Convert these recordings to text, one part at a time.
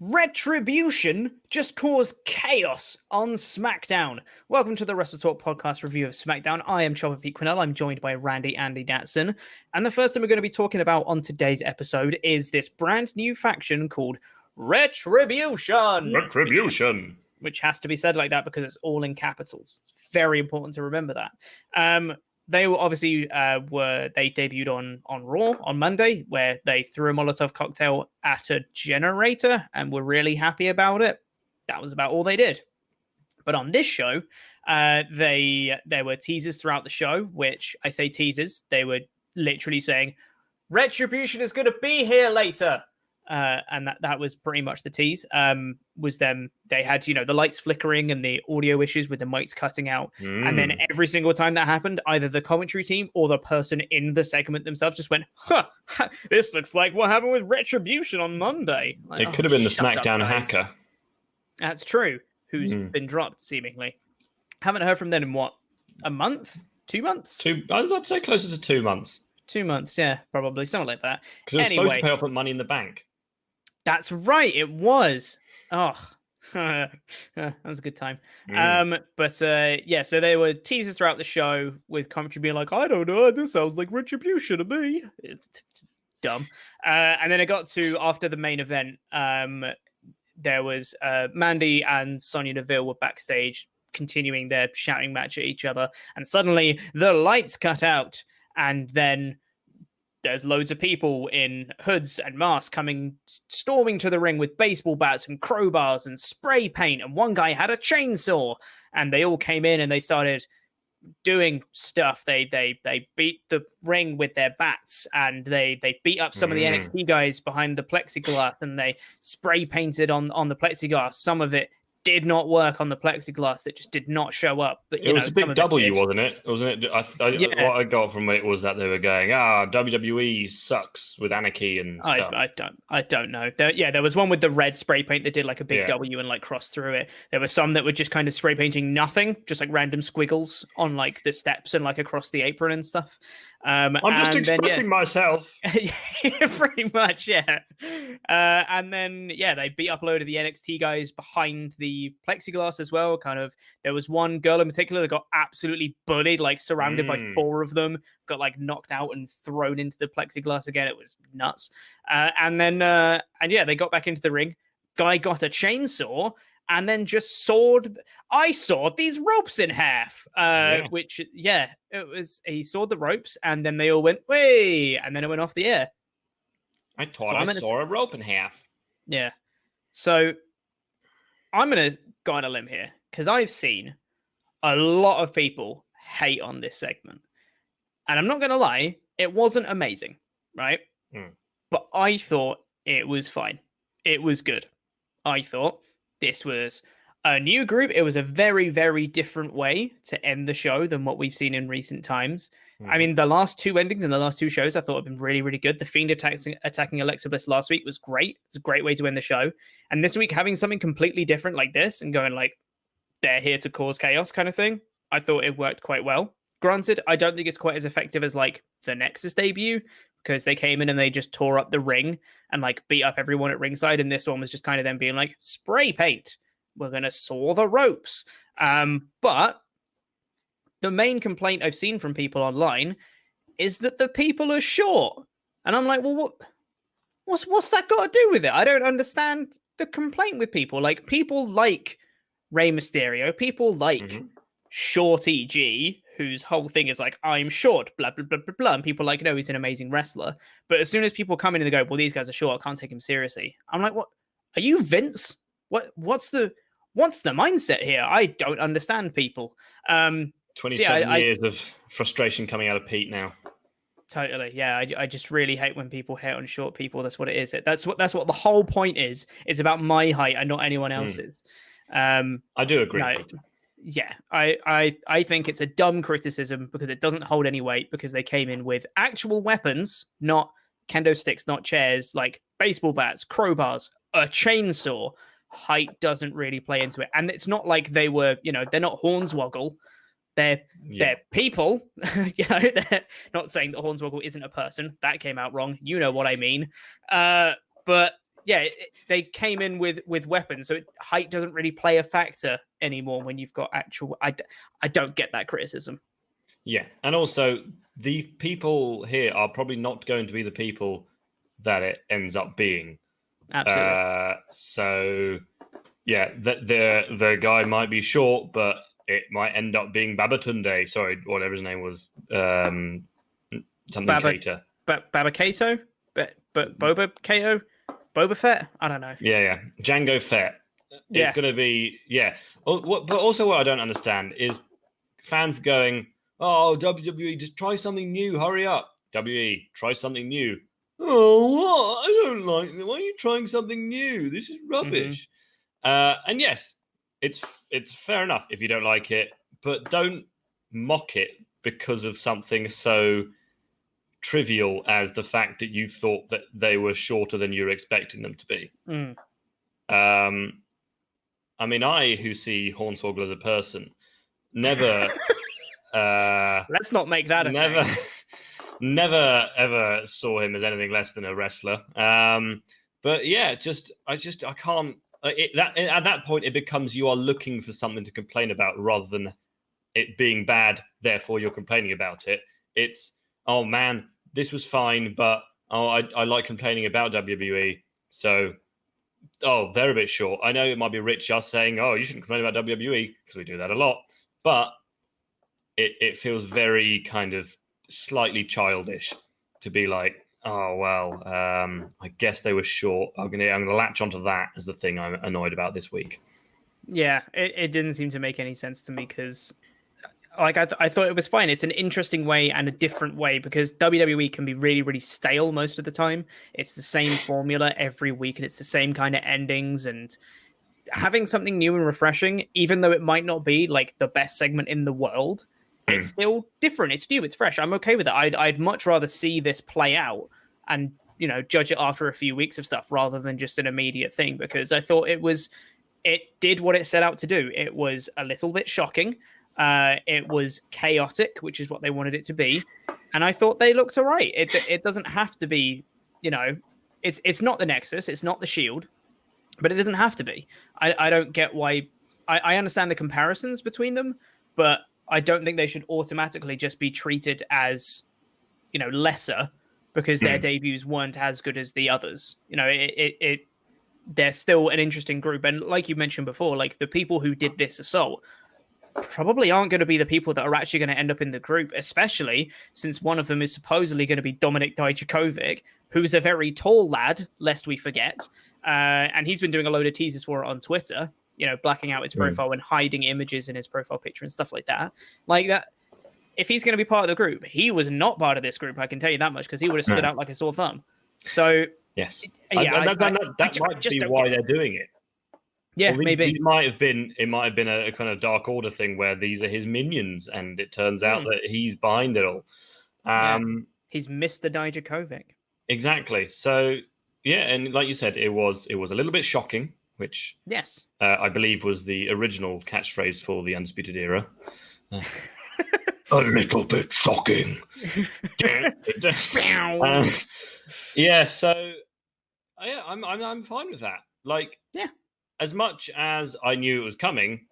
Retribution just caused chaos on SmackDown. Welcome to the WrestleTalk podcast review of SmackDown. I am Chopper Pete Quinnell. I'm joined by Andy Datson. And the first thing we're going to be talking about on today's episode is this brand new faction called Retribution. Which has to be said like that because it's all in capitals. It's very important to remember that. They were obviously they debuted on Raw on Monday, where they threw a Molotov cocktail at a generator and were really happy about it. That was about all they did. But on this show, there were teasers throughout the show, which I say teasers. They were literally saying, Retribution is going to be here later. And that was pretty much the tease. Was them they had the lights flickering and the audio issues with the mics cutting out, and then every single time that happened, either the commentary team or the person in the segment themselves just went, this looks like what happened with Retribution on Monday. Like, it could have been the SmackDown hacker. That's true. Who's been dropped seemingly. Haven't heard from them in what, a month, 2 months? I'd say closer to 2 months. 2 months, yeah, probably something like that. Because it was supposed to pay off with Money in the Bank. That's right, it was. Oh, that was a good time. So there were teasers throughout the show with commentary being like, I don't know, this sounds like Retribution to me. It's dumb. And then it got to after the main event. There was Mandy and Sonya Deville were backstage continuing their shouting match at each other, and suddenly the lights cut out, and then there's loads of people in hoods and masks storming to the ring with baseball bats and crowbars and spray paint. And one guy had a chainsaw, and they all came in and they started doing stuff. They beat the ring with their bats, and they beat up some of the NXT guys behind the plexiglass, and they spray painted on the plexiglass. Some of it did not work on the plexiglass; that just did not show up. But it was a big W, wasn't it? Wasn't it? What I got from it was that they were going, WWE sucks with anarchy and stuff. I don't know. There was one with the red spray paint that did like a big W and like crossed through it. There were some that were just kind of spray painting nothing, just like random squiggles on like the steps and like across the apron and stuff. I'm just expressing myself. Pretty much, yeah. And then they beat up a load of the NXT guys behind the plexiglass as well. There was one girl in particular that got absolutely bullied, like surrounded by 4 of them, got like knocked out and thrown into the plexiglass again. It was nuts. They got back into the ring. Guy got a chainsaw and then just sawed these ropes in half. He sawed the ropes, and then they all went, way, and then it went off the air. I thought I saw a rope in half. Yeah. So I'm going to go on a limb here, because I've seen a lot of people hate on this segment. And I'm not going to lie, it wasn't amazing, right? But I thought it was fine. It was good. I thought this was a new group. It was a very, very different way to end the show than what we've seen in recent times. I mean, the last 2 endings in the last 2 shows I thought have been really, really good. The Fiend attacking Alexa Bliss last week was great. It's a great way to end the show. And this week, having something completely different like this and going like, they're here to cause chaos kind of thing, I thought it worked quite well. Granted, I don't think it's quite as effective as like the Nexus debut, because they came in and they just tore up the ring and like beat up everyone at ringside. And this one was just kind of them being like, spray paint. We're going to saw the ropes. But the main complaint I've seen from people online is that the people are short. And I'm like, well, what's that got to do with it? I don't understand the complaint with people. Like, people like Rey Mysterio, people like Short EG, whose whole thing is like, I'm short, blah, blah, blah, blah, blah. And people are like, no, he's an amazing wrestler. But as soon as people come in and they go, well, these guys are short, I can't take him seriously. I'm like, what? Are you Vince? What's the mindset here? I don't understand people. 27 years of frustration coming out of Pete now. Totally, yeah. I just really hate when people hate on short people. That's what it is. That's what the whole point is. It's about my height and not anyone else's. I do agree. Yeah, I think it's a dumb criticism because it doesn't hold any weight, because they came in with actual weapons, not kendo sticks, not chairs, like baseball bats, crowbars, a chainsaw. Height doesn't really play into it. And it's not like they were, they're not Hornswoggle. They're people. They're not saying that Hornswoggle isn't a person. That came out wrong. You know what I mean. But they came in with weapons, so height doesn't really play a factor anymore when you've got actual. I don't get that criticism. Yeah, and also the people here are probably not going to be the people that it ends up being. Absolutely. So yeah, the guy might be short, but it might end up being Babatunde. Sorry, whatever his name was. Something Cater. Baba Queso? But Boba Kato? Boba Fett? I don't know. Yeah. Django Fett. Yeah. It's going to be, yeah. But also what I don't understand is fans going, oh, WWE, just try something new. Hurry up. WWE, try something new. Oh, what? I don't like it. Why are you trying something new? This is rubbish. And yes, it's fair enough if you don't like it, but don't mock it because of something so trivial as the fact that you thought that they were shorter than you were expecting them to be. I mean, I, who see Hornswoggle as a person, never... Let's not make that a thing. Never ever saw him as anything less than a wrestler. But yeah, I can't... at that point, it becomes you are looking for something to complain about rather than it being bad, therefore you're complaining about it. It's, oh man, this was fine, but I like complaining about WWE, so they're a bit short. I know it might be rich us saying, oh, you shouldn't complain about WWE, because we do that a lot, but it feels very kind of slightly childish to be like, oh well, I guess they were short. I'm gonna latch onto that as the thing I'm annoyed about this week. Yeah, it didn't seem to make any sense to me because, like, I thought it was fine. It's an interesting way and a different way because WWE can be really, really stale most of the time. It's the same formula every week and it's the same kind of endings, and having something new and refreshing, even though it might not be like the best segment in the world, it's still different. It's new. It's fresh. I'm okay with it. I'd much rather see this play out and, you know, judge it after a few weeks of stuff rather than just an immediate thing, because I thought it did what it set out to do. It was a little bit shocking. It was chaotic, which is what they wanted it to be, and I thought they looked all right. It doesn't have to be, you know, it's not the Nexus, it's not the Shield, but it doesn't have to be. I don't get why. I understand the comparisons between them, but I don't think they should automatically just be treated as, you know, lesser because their debuts weren't as good as the others. You know, they're still an interesting group, and like you mentioned before, like the people who did this assault probably aren't going to be the people that are actually going to end up in the group, especially since one of them is supposedly going to be Dominik Dijakovic, who's a very tall lad, lest we forget. And he's been doing a load of teasers for it on Twitter, you know, blacking out his profile and hiding images in his profile picture and stuff like that. Like that, if he's going to be part of the group, he was not part of this group, I can tell you that much, because he would have stood out like a sore thumb. So, yes. Yeah, that might be why they're doing it. Yeah, maybe. It might have been a kind of Dark Order thing where these are his minions, and it turns out that he's behind it all. He's Mr. Dijakovic. Exactly. So yeah, and like you said, it was a little bit shocking, which I believe was the original catchphrase for the Undisputed Era. A little bit shocking. Yeah. So yeah, I'm fine with that. Like, yeah. As much as I knew it was coming,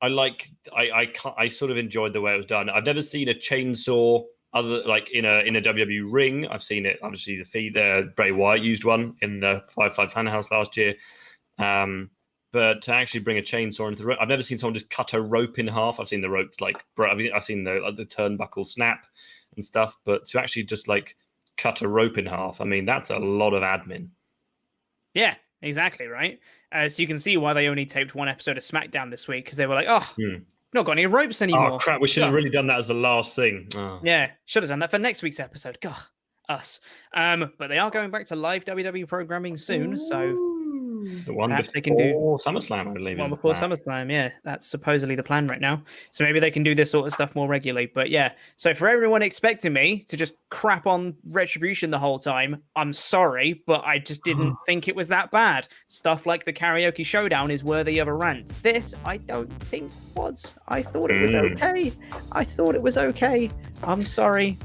I sort of enjoyed the way it was done. I've never seen a chainsaw other like in a WWE ring. I've seen it, obviously the feed Bray Wyatt used one in the Firefly Funhouse last year. But to actually bring a chainsaw into the rope, I've never seen someone just cut a rope in half. I've seen the ropes I've seen the turnbuckle snap and stuff, but to actually just like cut a rope in half, I mean, that's a lot of admin. Yeah, exactly, right? So you can see why they only taped one episode of SmackDown this week, because they were like, not got any ropes anymore. Oh, crap, we should have really done that as the last thing. Oh. Yeah, should have done that for next week's episode. God, us. But they are going back to live WWE programming soon, so the one before SummerSlam, I believe. One before SummerSlam, yeah. That's supposedly the plan right now. So maybe they can do this sort of stuff more regularly. But yeah, so for everyone expecting me to just crap on Retribution the whole time, I'm sorry, but I just didn't think it was that bad. Stuff like the Karaoke Showdown is worthy of a rant. This, I don't think was. I thought it was okay. I'm sorry.